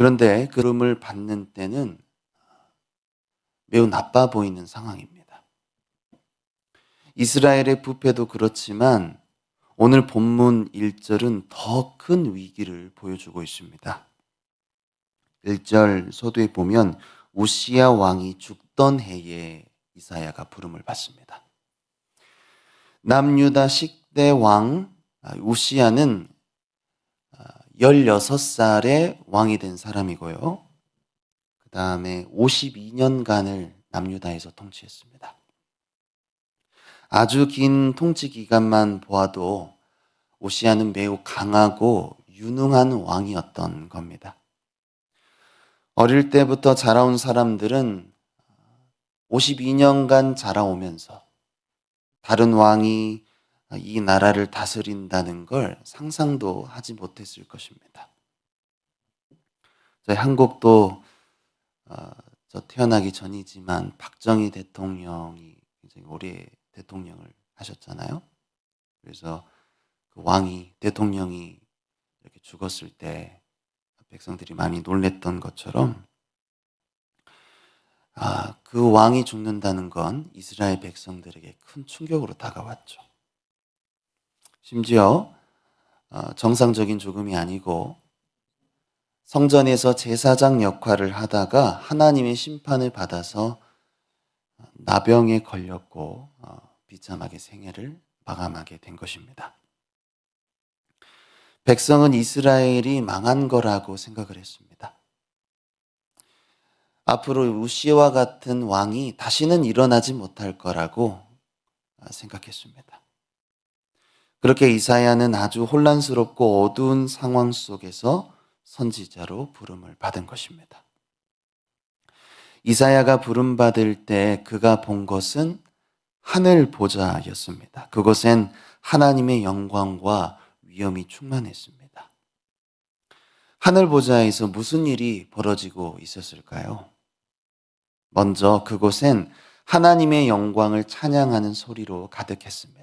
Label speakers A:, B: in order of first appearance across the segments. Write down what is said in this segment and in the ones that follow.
A: 그런데 그름을 받는 때는 매우 나빠 보이는 상황입니다. 이스라엘의 부패도 그렇지만 오늘 본문 1절은 더 큰 위기를 보여주고 있습니다. 1절 서두에 보면 우시야 왕이 죽던 해에 이사야가 부름을 받습니다. 남유다 10대 왕 우시야는 16살에 왕이 된 사람이고요. 그 다음에 52년간을 남유다에서 통치했습니다. 아주 긴 통치 기간만 보아도 우시야는 매우 강하고 유능한 왕이었던 겁니다. 어릴 때부터 자라온 사람들은 52년간 자라오면서 다른 왕이 이 나라를 다스린다는 걸 상상도 하지 못했을 것입니다. 저희 한국도 저 태어나기 전이지만 박정희 대통령이 굉장히 오래 대통령을 하셨잖아요. 그래서 그 왕이 대통령이 이렇게 죽었을 때 백성들이 많이 놀랬던 것처럼 그 왕이 죽는다는 건 이스라엘 백성들에게 큰 충격으로 다가왔죠. 심지어 정상적인 죽음이 아니고 성전에서 제사장 역할을 하다가 하나님의 심판을 받아서 나병에 걸렸고 비참하게 생애를 마감하게 된 것입니다. 백성은 이스라엘이 망한 거라고 생각을 했습니다. 앞으로 우시와 같은 왕이 다시는 일어나지 못할 거라고 생각했습니다. 그렇게 이사야는 아주 혼란스럽고 어두운 상황 속에서 선지자로 부름을 받은 것입니다. 이사야가 부름받을 때 그가 본 것은 하늘 보좌였습니다. 그곳엔 하나님의 영광과 위엄이 충만했습니다. 하늘 보좌에서 무슨 일이 벌어지고 있었을까요? 먼저 그곳엔 하나님의 영광을 찬양하는 소리로 가득했습니다.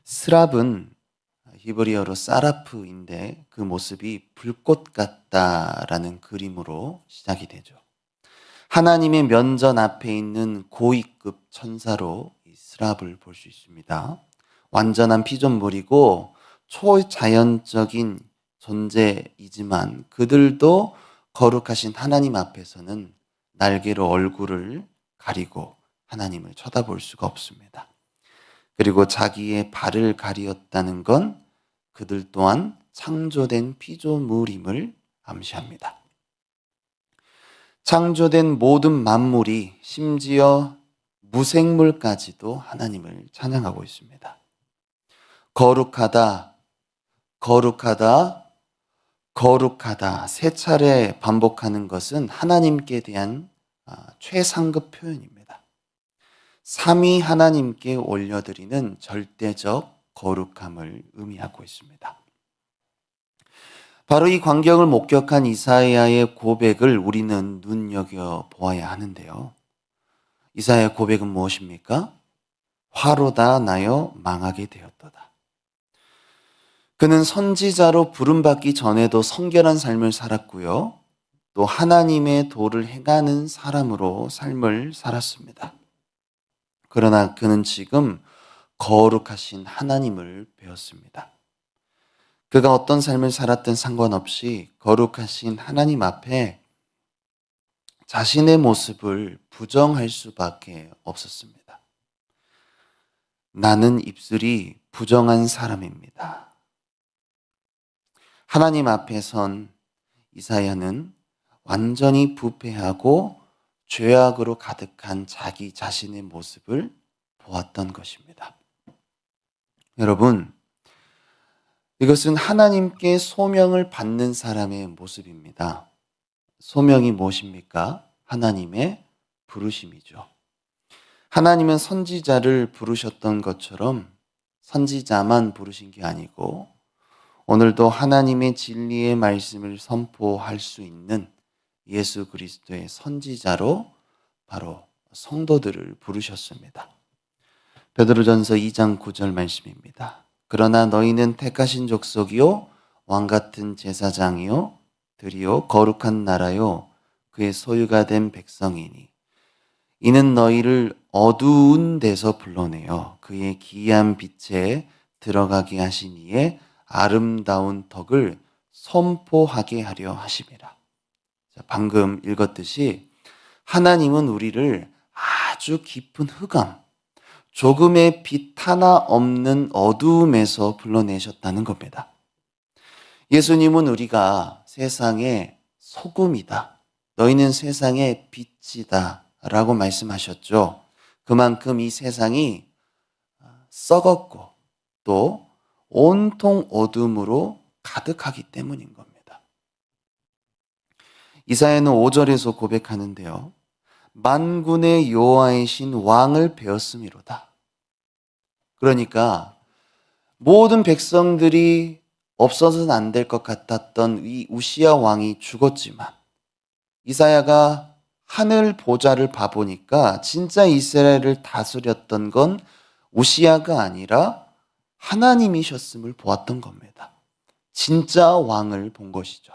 A: 스랍은 히브리어로 사라프인데 그 모습이 불꽃 같다라는 그림으로 시작이 되죠. 하나님의 면전 앞에 있는 고위급 천사로 이 스랍을 볼 수 있습니다. 완전한 피조물이고 초자연적인 존재이지만 그들도 거룩하신 하나님 앞에서는 날개로 얼굴을 가리고 하나님을 쳐다볼 수가 없습니다. 그리고 자기의 발을 가리었다는 건 그들 또한 창조된 피조물임을 암시합니다. 창조된 모든 만물이 심지어 무생물까지도 하나님을 찬양하고 있습니다. 거룩하다, 거룩하다, 거룩하다 세 차례 반복하는 것은 하나님께 대한 최상급 표현입니다. 삼위 하나님께 올려드리는 절대적 거룩함을 의미하고 있습니다. 바로 이 광경을 목격한 이사야의 고백을 우리는 눈여겨보아야 하는데요. 이사야의 고백은 무엇입니까? 화로다 나여 망하게 되었도다. 그는 선지자로 부름받기 전에도 성결한 삶을 살았고요. 또 하나님의 도를 행하는 사람으로 삶을 살았습니다. 그러나 그는 지금 거룩하신 하나님을 배웠습니다. 그가 어떤 삶을 살았든 상관없이 거룩하신 하나님 앞에 자신의 모습을 부정할 수밖에 없었습니다. 나는 입술이 부정한 사람입니다. 하나님 앞에 선 이사야는 완전히 부패하고 죄악으로 가득한 자기 자신의 모습을 보았던 것입니다. 여러분, 이것은 하나님께 소명을 받는 사람의 모습입니다. 소명이 무엇입니까? 하나님의 부르심이죠. 하나님은 선지자를 부르셨던 것처럼 선지자만 부르신 게 아니고 오늘도 하나님의 진리의 말씀을 선포할 수 있는 예수 그리스도의 선지자로 바로 성도들을 부르셨습니다. 베드로전서 2장 9절 말씀입니다. 그러나 너희는 택하신 족속이요 왕 같은 제사장이요 들이요 거룩한 나라요 그의 소유가 된 백성이니 이는 너희를 어두운 데서 불러내어 그의 기이한 빛에 들어가게 하신 이의 아름다운 덕을 선포하게 하려 하심이라. 방금 읽었듯이 하나님은 우리를 아주 깊은 흑암, 조금의 빛 하나 없는 어두움에서 불러내셨다는 겁니다. 예수님은 우리가 세상의 소금이다. 너희는 세상의 빛이다. 라고 말씀하셨죠. 그만큼 이 세상이 썩었고 또 온통 어둠으로 가득하기 때문인 겁니다. 이사야는 5절에서 고백하는데요. 만군의 여호와이신 왕을 배웠음이로다. 그러니까 모든 백성들이 없어서는 안 될 것 같았던 이 우시야 왕이 죽었지만 이사야가 하늘 보좌를 봐보니까 진짜 이스라엘을 다스렸던 건 우시야가 아니라 하나님이셨음을 보았던 겁니다. 진짜 왕을 본 것이죠.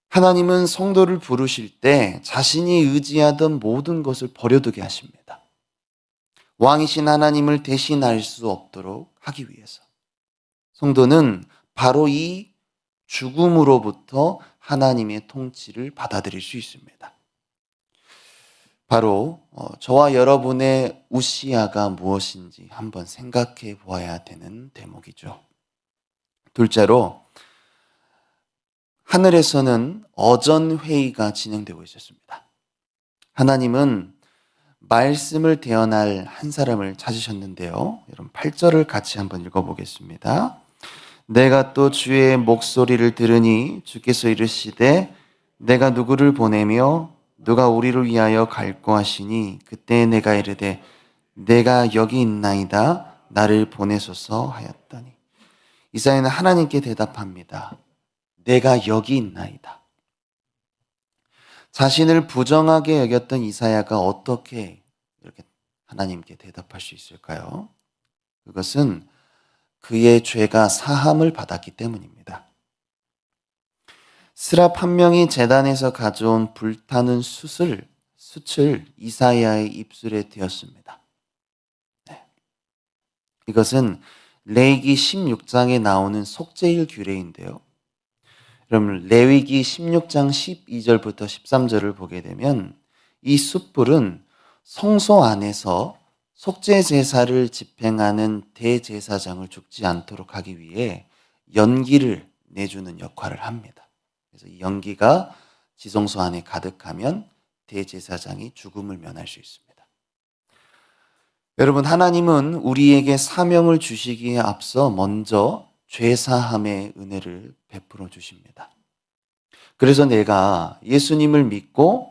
A: 하나님은 성도를 부르실 때 자신이 의지하던 모든 것을 버려두게 하십니다. 왕이신 하나님을 대신할 수 없도록 하기 위해서. 성도는 바로 이 죽음으로부터 하나님의 통치를 받아들일 수 있습니다. 바로 저와 여러분의 우시야가 무엇인지 한번 생각해 보아야 되는 대목이죠. 둘째로 하늘에서는 어전회의가 진행되고 있었습니다. 하나님은 말씀을 대언할 한 사람을 찾으셨는데요. 여러분 8절을 같이 한번 읽어보겠습니다. 내가 또 주의 목소리를 들으니 주께서 이르시되 내가 누구를 보내며 누가 우리를 위하여 갈고 하시니 그때 내가 이르되 내가 여기 있나이다 나를 보내소서 하였더니 이사야는 하나님께 대답합니다. 내가 여기 있나이다. 자신을 부정하게 여겼던 이사야가 어떻게 이렇게 하나님께 대답할 수 있을까요? 그것은 그의 죄가 사함을 받았기 때문입니다. 스랍 한 명이 제단에서 가져온 불타는 숯을 이사야의 입술에 대었습니다. 네. 이것은 레위기 16장에 나오는 속죄일 규례인데요. 그럼 레위기 16장 12절부터 13절을 보게 되면 이 숯불은 성소 안에서 속죄 제사를 집행하는 대제사장을 죽지 않도록 하기 위해 연기를 내주는 역할을 합니다. 그래서 이 연기가 지성소 안에 가득하면 대제사장이 죽음을 면할 수 있습니다. 여러분, 하나님은 우리에게 사명을 주시기에 앞서 먼저 죄사함의 은혜를 베풀어 주십니다. 그래서 내가 예수님을 믿고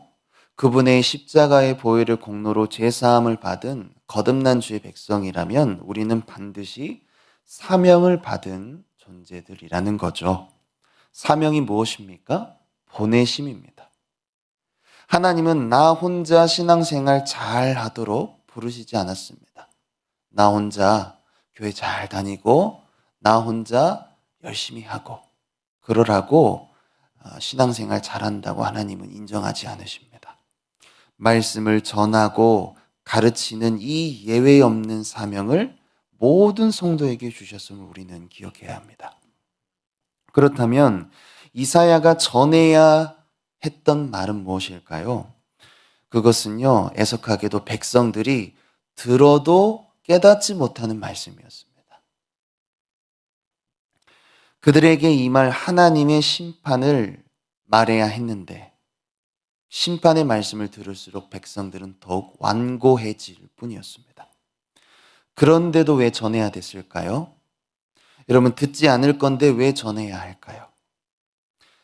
A: 그분의 십자가의 보혈의 공로로 죄사함을 받은 거듭난 주의 백성이라면 우리는 반드시 사명을 받은 존재들이라는 거죠. 사명이 무엇입니까? 보내심입니다. 하나님은 나 혼자 신앙생활 잘 하도록 부르시지 않았습니다. 나 혼자 교회 잘 다니고 나 혼자 열심히 하고 그러라고 신앙생활 잘한다고 하나님은 인정하지 않으십니다. 말씀을 전하고 가르치는 이 예외 없는 사명을 모든 성도에게 주셨음을 우리는 기억해야 합니다. 그렇다면 이사야가 전해야 했던 말은 무엇일까요? 그것은요, 애석하게도 백성들이 들어도 깨닫지 못하는 말씀이었습니다. 그들에게 임할 하나님의 심판을 말해야 했는데 심판의 말씀을 들을수록 백성들은 더욱 완고해질 뿐이었습니다. 그런데도 왜 전해야 됐을까요? 여러분, 듣지 않을 건데 왜 전해야 할까요?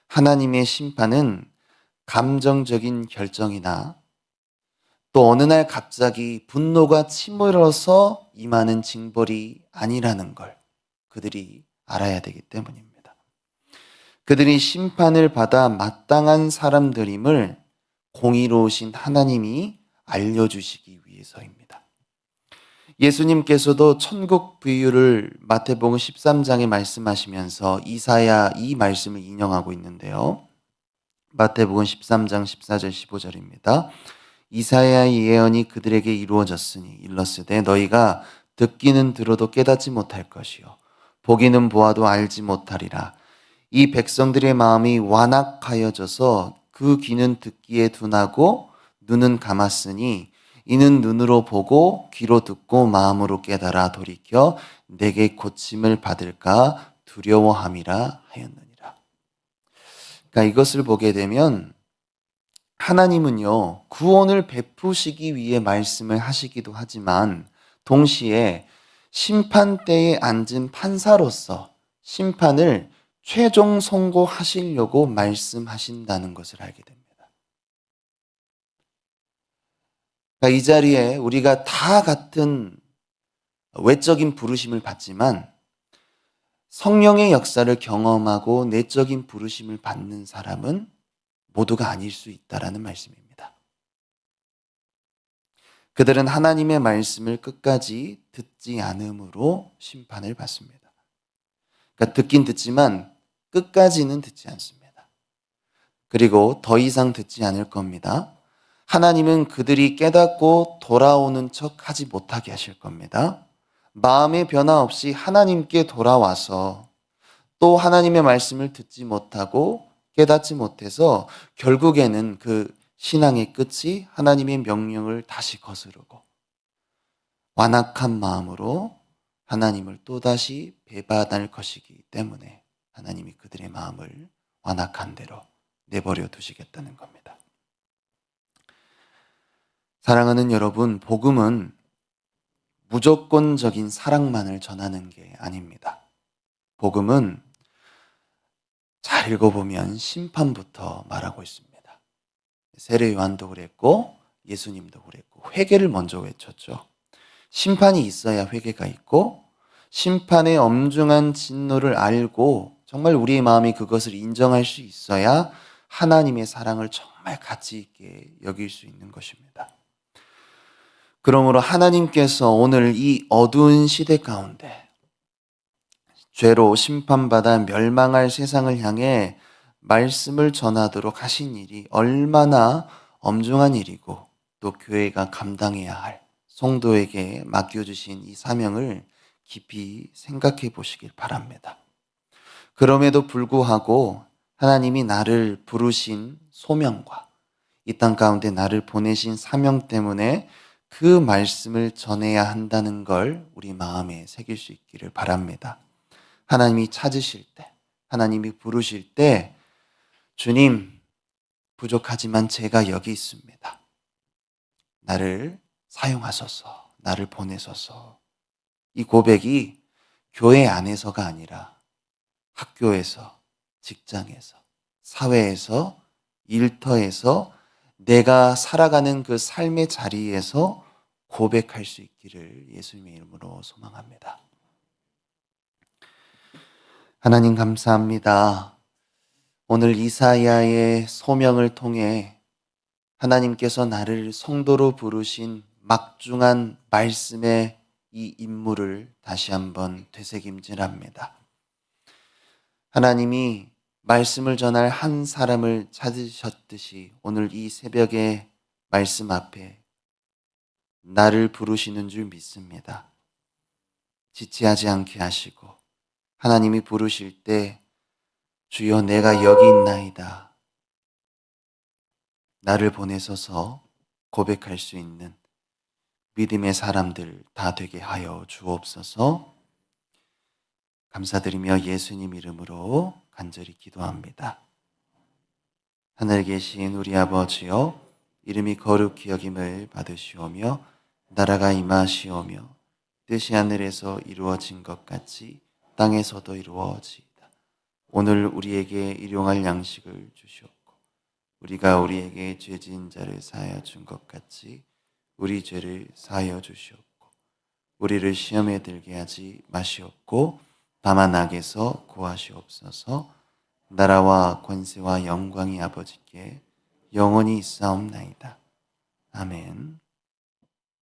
A: 하나님의 심판은 감정적인 결정이나 또 어느 날 갑자기 분노가 치밀어서 임하는 징벌이 아니라는 걸 그들이 알아야 되기 때문입니다. 그들이 심판을 받아 마땅한 사람들임을 공의로우신 하나님이 알려주시기 위해서입니다. 예수님께서도 천국 비유를 마태복음 13장에 말씀하시면서 이사야 이 말씀을 인용하고 있는데요. 마태복음 13장 14절 15절입니다. 이사야의 예언이 그들에게 이루어졌으니 일렀으되 너희가 듣기는 들어도 깨닫지 못할 것이요 보기는 보아도 알지 못하리라. 이 백성들의 마음이 완악하여져서 그 귀는 듣기에 둔하고 눈은 감았으니 이는 눈으로 보고 귀로 듣고 마음으로 깨달아 돌이켜 내게 고침을 받을까 두려워함이라 하였느니라. 그러니까 이것을 보게 되면 하나님은요, 구원을 베푸시기 위해 말씀을 하시기도 하지만 동시에 심판대에 앉은 판사로서 심판을 최종 선고하시려고 말씀하신다는 것을 알게 됩니다. 그러니까 이 자리에 우리가 다 같은 외적인 부르심을 받지만 성령의 역사를 경험하고 내적인 부르심을 받는 사람은 모두가 아닐 수 있다라는 말씀입니다. 그들은 하나님의 말씀을 끝까지 듣지 않음으로 심판을 받습니다. 그러니까 듣긴 듣지만 끝까지는 듣지 않습니다. 그리고 더 이상 듣지 않을 겁니다. 하나님은 그들이 깨닫고 돌아오는 척 하지 못하게 하실 겁니다. 마음의 변화 없이 하나님께 돌아와서 또 하나님의 말씀을 듣지 못하고 깨닫지 못해서 결국에는 그 신앙의 끝이 하나님의 명령을 다시 거스르고 완악한 마음으로 하나님을 또다시 배반할 것이기 때문에 하나님이 그들의 마음을 완악한 대로 내버려 두시겠다는 겁니다. 사랑하는 여러분, 복음은 무조건적인 사랑만을 전하는 게 아닙니다. 복음은 잘 읽어보면 심판부터 말하고 있습니다. 세례 요한도 그랬고 예수님도 그랬고 회개를 먼저 외쳤죠. 심판이 있어야 회개가 있고 심판의 엄중한 진노를 알고 정말 우리의 마음이 그것을 인정할 수 있어야 하나님의 사랑을 정말 가치 있게 여길 수 있는 것입니다. 그러므로 하나님께서 오늘 이 어두운 시대 가운데 죄로 심판받아 멸망할 세상을 향해 말씀을 전하도록 하신 일이 얼마나 엄중한 일이고 또 교회가 감당해야 할 성도에게 맡겨주신 이 사명을 깊이 생각해 보시길 바랍니다. 그럼에도 불구하고 하나님이 나를 부르신 소명과 이 땅 가운데 나를 보내신 사명 때문에 그 말씀을 전해야 한다는 걸 우리 마음에 새길 수 있기를 바랍니다. 하나님이 찾으실 때, 하나님이 부르실 때 주님, 부족하지만 제가 여기 있습니다. 나를 사용하소서, 나를 보내소서. 이 고백이 교회 안에서가 아니라 학교에서, 직장에서, 사회에서, 일터에서 내가 살아가는 그 삶의 자리에서 고백할 수 있기를 예수님의 이름으로 소망합니다. 하나님 감사합니다. 오늘 이사야의 소명을 통해 하나님께서 나를 성도로 부르신 막중한 말씀의 이 임무를 다시 한번 되새김질합니다. 하나님이 말씀을 전할 한 사람을 찾으셨듯이 오늘 이 새벽의 말씀 앞에 나를 부르시는 줄 믿습니다. 지체하지 않게 하시고 하나님이 부르실 때 주여 내가 여기 있나이다. 나를 보내소서 고백할 수 있는 믿음의 사람들 다 되게 하여 주옵소서. 감사드리며 예수님 이름으로 간절히 기도합니다. 하늘에 계신 우리 아버지여 이름이 거룩히 여김을 받으시오며 나라가 임하시오며 뜻이 하늘에서 이루어진 것 같이 땅에서도 이루어지이다. 오늘 우리에게 일용할 양식을 주시옵고 우리가 우리에게 죄 지은 자를 사하여 준 것 같이 우리 죄를 사하여 주시옵고 우리를 시험에 들게 하지 마시옵고 다만 악에서 구하시옵소서. 나라와 권세와 영광이 아버지께 영원히 있사옵나이다. 아멘.